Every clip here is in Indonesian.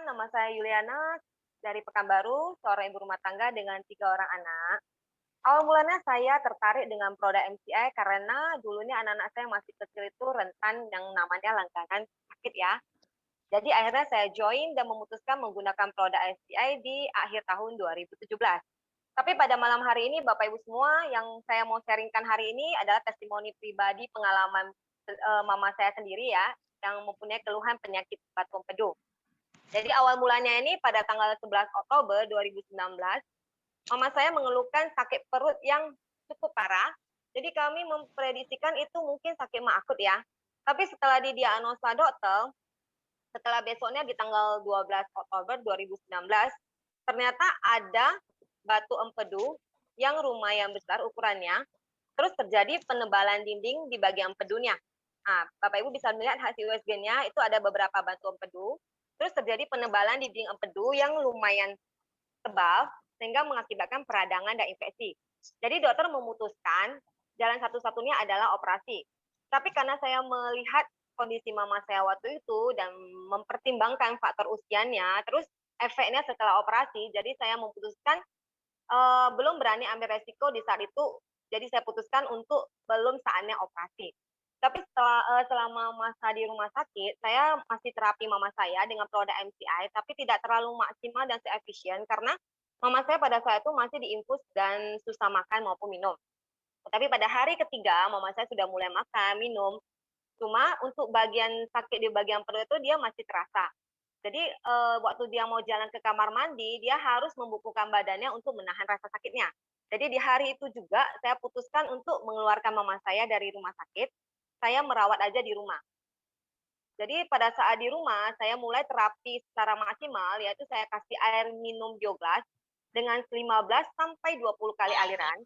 nama saya Yuliana dari Pekanbaru, seorang ibu rumah tangga dengan 3 orang anak. Awal mulanya saya tertarik dengan produk MCI karena dulunya anak-anak saya masih kecil itu rentan yang namanya langganan sakit ya. Jadi akhirnya saya join dan memutuskan menggunakan produk MCI di akhir tahun 2017. Tapi pada malam hari ini Bapak Ibu semua yang saya mau sharingkan hari ini adalah testimoni pribadi pengalaman mama saya sendiri ya, yang mempunyai keluhan penyakit batu empedu. Jadi awal mulanya ini pada tanggal 11 Oktober 2019, mama saya mengeluhkan sakit perut yang cukup parah. Jadi kami memprediksikan itu mungkin sakit mah akut ya. Tapi setelah didiagnosa dokter, setelah besoknya di tanggal 12 Oktober 2019, ternyata ada batu empedu yang lumayan besar ukurannya, terus terjadi penebalan dinding di bagian empedunya. Nah, Bapak Ibu bisa melihat hasil USG-nya itu ada beberapa batu empedu, terus terjadi penebalan dinding empedu yang lumayan tebal sehingga mengakibatkan peradangan dan infeksi. Jadi dokter memutuskan jalan satu-satunya adalah operasi. Tapi karena saya melihat kondisi mama saya waktu itu dan mempertimbangkan faktor usianya, terus efeknya setelah operasi, jadi saya memutuskan belum berani ambil resiko di saat itu. Jadi saya putuskan untuk belum saatnya operasi. Tapi selama masa di rumah sakit, saya masih terapi mama saya dengan produk MCI, tapi tidak terlalu maksimal dan seefisien karena mama saya pada saat itu masih diinfus dan susah makan maupun minum. Tapi pada hari ketiga, mama saya sudah mulai makan, minum. Cuma untuk bagian sakit di bagian perut itu dia masih terasa. Jadi waktu dia mau jalan ke kamar mandi, dia harus membukukan badannya untuk menahan rasa sakitnya. Jadi di hari itu juga saya putuskan untuk mengeluarkan mama saya dari rumah sakit, saya merawat aja di rumah. Jadi pada saat di rumah, saya mulai terapi secara maksimal, yaitu saya kasih air minum bioglas dengan 15 sampai 20 kali aliran.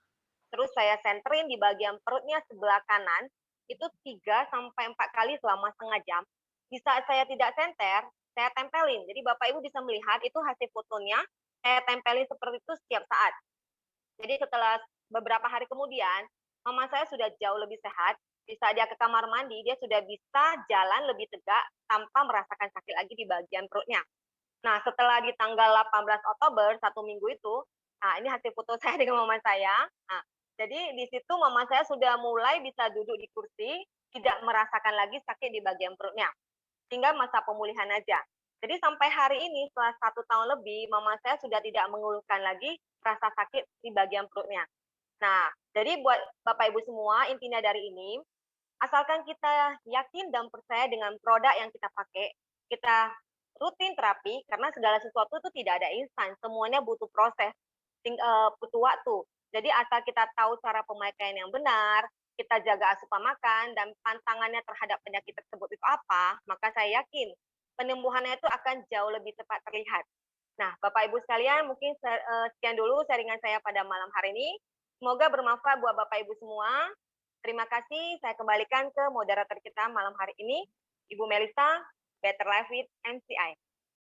Terus saya senterin di bagian perutnya sebelah kanan, itu 3 sampai 4 kali selama setengah jam. Di saat saya tidak senter, saya tempelin. Jadi Bapak Ibu bisa melihat itu hasil fotonya, saya tempelin seperti itu setiap saat. Jadi setelah beberapa hari kemudian, mama saya sudah jauh lebih sehat. Di saat dia ke kamar mandi, dia sudah bisa jalan lebih tegak tanpa merasakan sakit lagi di bagian perutnya. Nah, setelah di tanggal 18 Oktober, 1 minggu itu, nah ini hasil foto saya dengan mama saya. Nah, jadi di situ mama saya sudah mulai bisa duduk di kursi, tidak merasakan lagi sakit di bagian perutnya. Tinggal masa pemulihan aja. Jadi sampai hari ini, setelah 1 tahun lebih, mama saya sudah tidak mengeluhkan lagi rasa sakit di bagian perutnya. Nah, jadi buat Bapak Ibu semua, intinya dari ini, asalkan kita yakin dan percaya dengan produk yang kita pakai, kita rutin terapi, karena segala sesuatu itu tidak ada instan, semuanya butuh proses, butuh waktu. Jadi asal kita tahu cara pemakaian yang benar, kita jaga asupan makan, dan pantangannya terhadap penyakit tersebut itu apa, maka saya yakin penyembuhannya itu akan jauh lebih cepat terlihat. Nah, Bapak Ibu sekalian, mungkin sekian dulu sharingan saya pada malam hari ini. Semoga bermanfaat buat Bapak Ibu semua. Terima kasih, saya kembalikan ke moderator kita malam hari ini, Ibu Melisa, Better Life with MCI.